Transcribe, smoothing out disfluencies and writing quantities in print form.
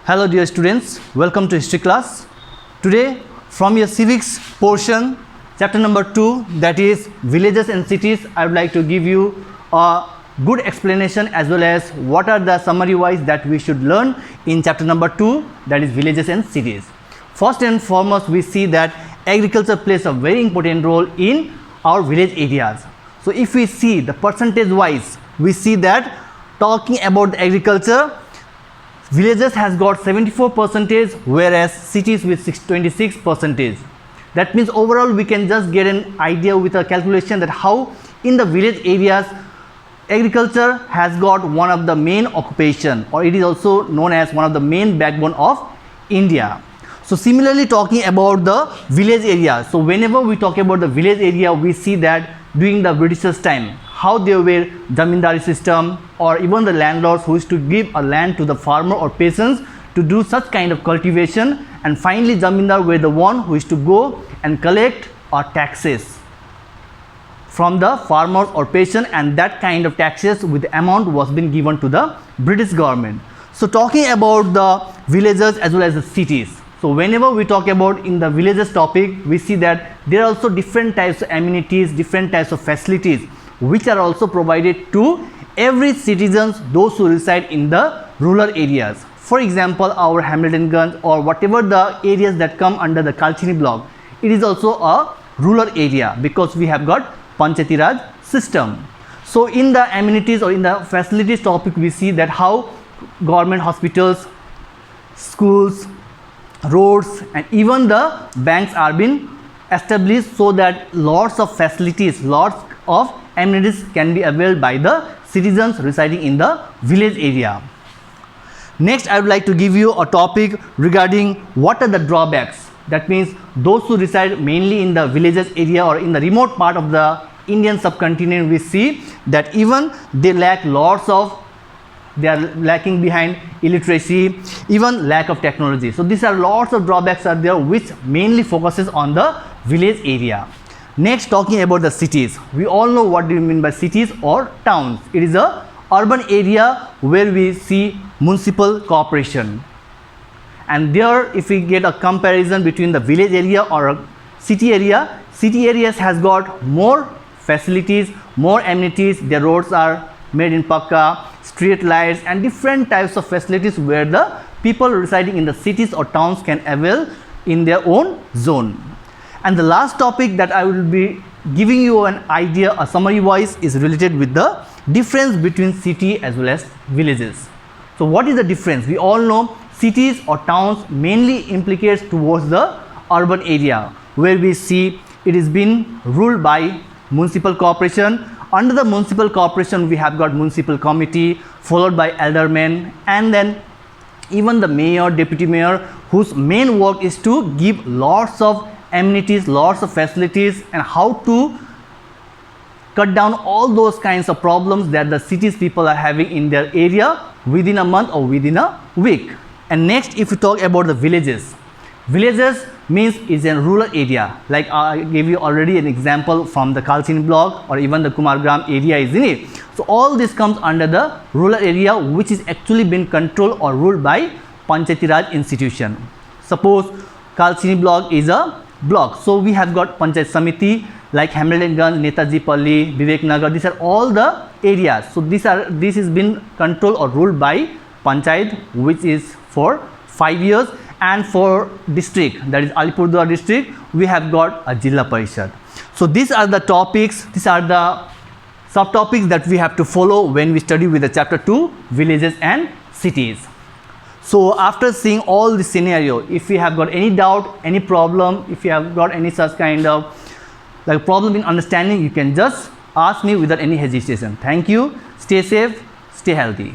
Hello dear students, welcome to history class. Today from your civics portion, chapter number 2, that is villages and cities, I would like to give you a good explanation as well as what are the summary wise that we should learn in chapter number 2, that is villages and cities. First and foremost, we see that agriculture plays a very important role in our village areas. So if we see the percentage wise, we see that talking about the agriculture, villages has got 74% whereas cities with 26%. That means overall we can just get an idea with a calculation that how in the village areas agriculture has got one of the main occupation, or it is also known as one of the main backbone of India. So similarly, talking about the village area, so whenever we talk about the village area, we see that during the Britishers time how they were zamindari system, or even the landlords who used to give a land to the farmer or peasants to do such kind of cultivation, and finally zamindar were the one who used to go and collect taxes from the farmers or peasants, and that kind of taxes with the amount was being given to the British government. So talking about the villages as well as the cities, so whenever we talk about in the villages topic, we see that there are also different types of amenities, different types of facilities which are also provided to every citizens, those who reside in the rural areas. For example, our Hamiltonganj or whatever the areas that come under the Kalchini block, it is also a rural area because we have got Panchayati Raj system. So in the amenities or in the facilities topic, we see that how government hospitals, schools, roads and even the banks are being established, so that lots of facilities, lots of amenities can be availed by the citizens residing in the village area. Next, I would like to give you a topic regarding what are the drawbacks. That means those who reside mainly in the villages area or in the remote part of the Indian subcontinent, we see that even they lack lots of, they are lacking behind illiteracy, even lack of technology. So these are lots of drawbacks are there which mainly focuses on the village area. Next, talking about the cities, we all know what do you mean by cities or towns. It is a urban area where we see municipal corporation, and there if we get a comparison between the village area or a city area, city areas has got more facilities, more amenities, their roads are made in pakka, street lights and different types of facilities where the people residing in the cities or towns can avail in their own zone. And the last topic that I will be giving you an idea, a summary wise, is related with the difference between city as well as villages. So what is the difference? We all know cities or towns mainly implicates towards the urban area where we see it is being ruled by municipal corporation. Under the municipal corporation, we have got municipal committee followed by aldermen and then even the mayor, deputy mayor, whose main work is to give lots of amenities, lots of facilities, and how to cut down all those kinds of problems that the cities people are having in their area within a month or within a week. And next, if we talk about the villages, villages means is a rural area, like I gave you already an example from the Kalchini block or even the Kumargram area is in it. So all this comes under the rural area which is actually been controlled or ruled by Panchayati Raj institution. Suppose Kalchini block is a block, so we have got Panchayat Samiti like Hamiltonganj, Netaji Palli, Vivek Nagar, these are all the areas. So this is been controlled or ruled by Panchayat, which is for 5 years, and for district, that is Alipurduar district, we have got a Jilla Parishad. So these are the topics, these are the subtopics that we have to follow when we study with the chapter 2, villages and cities. So after seeing all this scenario, if you have got any doubt, any problem, if you have got any such kind of like problem in understanding, you can just ask me without any hesitation. Thank you. Stay safe, stay healthy.